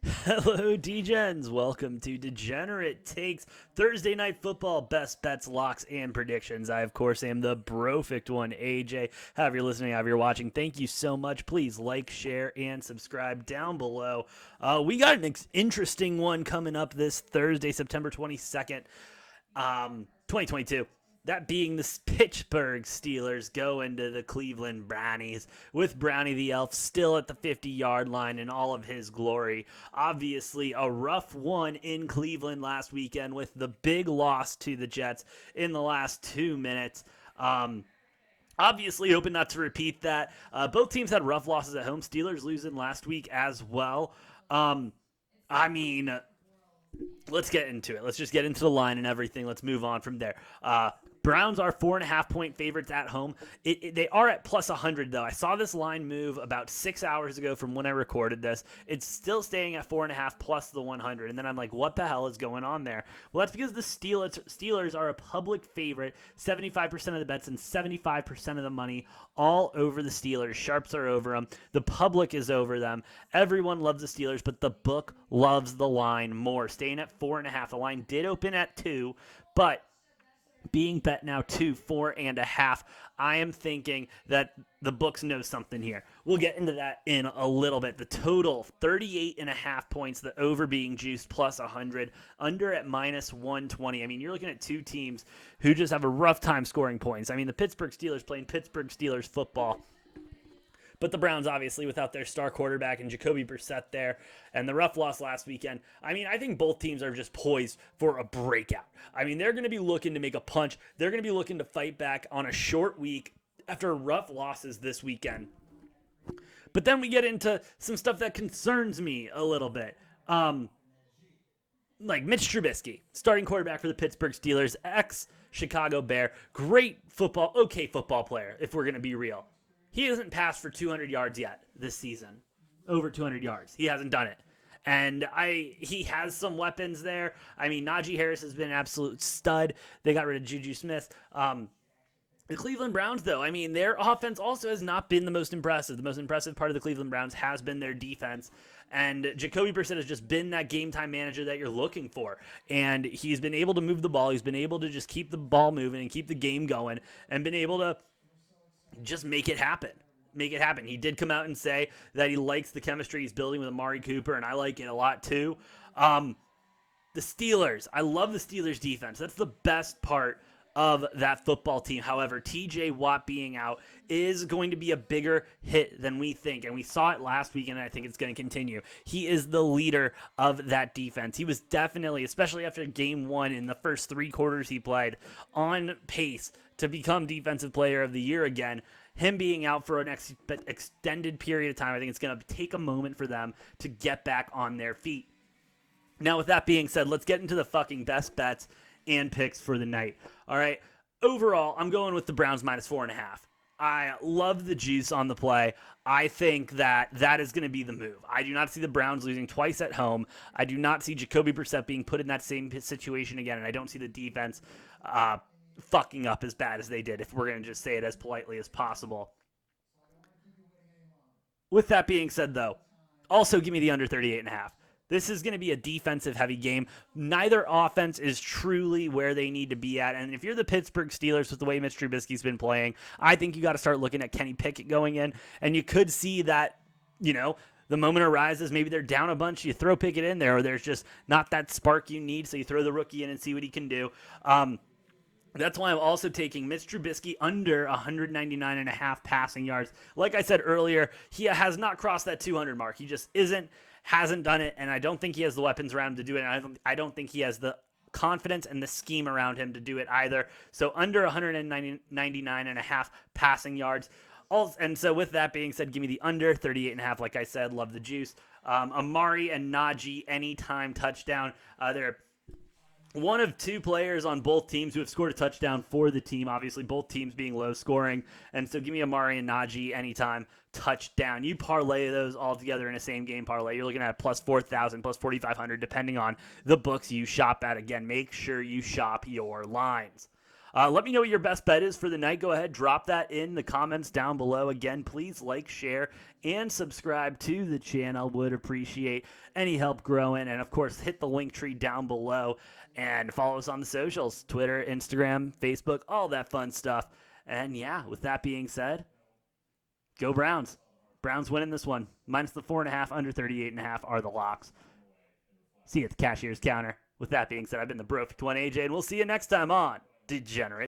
Hello, Degens. Welcome to Degenerate Takes Thursday Night Football Best Bets, Locks, and Predictions. I, of course, am the brofict one, AJ. However you're listening, however you're watching, thank you so much. Please like, share, and subscribe down below. We got an interesting one coming up this Thursday, September 22nd, 2022. That being the Pittsburgh Steelers go into the Cleveland Brownies with Brownie the Elf still at the 50-yard line in all of his glory. Obviously, a rough one in Cleveland last weekend with the big loss to the Jets in the last 2 minutes. Obviously, hoping not to repeat that. Both teams had rough losses at home. Steelers losing last week as well. I mean, let's get into it. Let's just get into the line and everything. Let's move on from there. Browns are 4.5-point favorites at home. They are at plus 100, though. I saw this line move about 6 hours ago from when I recorded this. It's still staying at 4.5 plus the 100. And then I'm like, what the hell is going on there? Well, that's because the Steelers are a public favorite, 75% of the bets and 75% of the money all over the Steelers. Sharps are over them. The public is over them. Everyone loves the Steelers, but the book loves the line more, staying at 4.5. The line did open at 2, but being bet now to 4.5, I am thinking that the books know something here. We'll get into that in a little bit. The total, 38.5 points, the over being juiced plus 100, under at minus 120. I mean, you're looking at two teams who just have a rough time scoring points. I mean, the Pittsburgh Steelers playing Pittsburgh Steelers football. But the Browns, obviously, without their star quarterback and Jacoby Brissett there, and the rough loss last weekend, I mean, I think both teams are just poised for a breakout. I mean, they're going to be looking to make a punch. They're going to be looking to fight back on a short week after rough losses this weekend. But then we get into some stuff that concerns me a little bit. Like Mitch Trubisky, starting quarterback for the Pittsburgh Steelers, ex-Chicago Bear, great football, okay football player, if we're going to be real. He hasn't passed for 200 yards yet this season. Over 200 yards. He hasn't done it. And he has some weapons there. I mean, Najee Harris has been an absolute stud. They got rid of Juju Smith. The Cleveland Browns, though, I mean, their offense also has not been the most impressive. The most impressive part of the Cleveland Browns has been their defense. And Jacoby Brissett has just been that game-time manager that you're looking for. And he's been able to move the ball. He's been able to just keep the ball moving and keep the game going and been able to just make it happen. Make it happen. He did come out and say that he likes the chemistry he's building with Amari Cooper, and I like it a lot too. The Steelers. I love the Steelers defense. That's the best part of that football team. However, TJ Watt being out is going to be a bigger hit than we think. And we saw it last weekend, and I think it's going to continue. He is the leader of that defense. He was definitely, especially after game one in the first 3 quarters he played, on pace to become Defensive Player of the Year again. Him being out for an extended period of time, I think it's going to take a moment for them to get back on their feet. Now, with that being said, let's get into the fucking best bets and picks for the night. All right. Overall, I'm going with the Browns minus 4.5. I love the juice on the play. I think that is going to be the move. I do not see the Browns losing twice at home. I do not see Jacoby Brissett being put in that same situation again, and I don't see the defense fucking up as bad as they did, if we're going to just say it as politely as possible. With that being said, though, also give me the under 38.5. This is going to be a defensive-heavy game. Neither offense is truly where they need to be at. And if you're the Pittsburgh Steelers with the way Mitch Trubisky's been playing, I think you got to start looking at Kenny Pickett going in. And you could see that, the moment arises, maybe they're down a bunch, you throw Pickett in there, or there's just not that spark you need, so you throw the rookie in and see what he can do. That's why I'm also taking Mitch Trubisky under 199.5 passing yards. Like I said earlier, he has not crossed that 200 mark. He just hasn't done it, and I don't think he has the weapons around him to do it. And I don't think he has the confidence and the scheme around him to do it either. So under 199.5 passing yards. And so with that being said, give me the under 38.5. Like I said, love the juice. Amari and Najee anytime touchdown. They're one of 2 players on both teams who have scored a touchdown for the team, obviously both teams being low scoring. And so give me Amari and Najee anytime touchdown. You parlay those all together in a same game parlay. You're looking at plus 4,000, plus 4,500, depending on the books you shop at. Again, make sure you shop your lines. Let me know what your best bet is for the night. Go ahead, drop that in the comments down below. Again, please like, share, and subscribe to the channel. Would appreciate any help growing. And, of course, hit the link tree down below and follow us on the socials, Twitter, Instagram, Facebook, all that fun stuff. And, yeah, with that being said, go Browns. Browns winning this one. Minus the 4.5, under 38.5 are the locks. See you at the cashier's counter. With that being said, I've been the Bro 1 AJ, and we'll see you next time on Degenerate.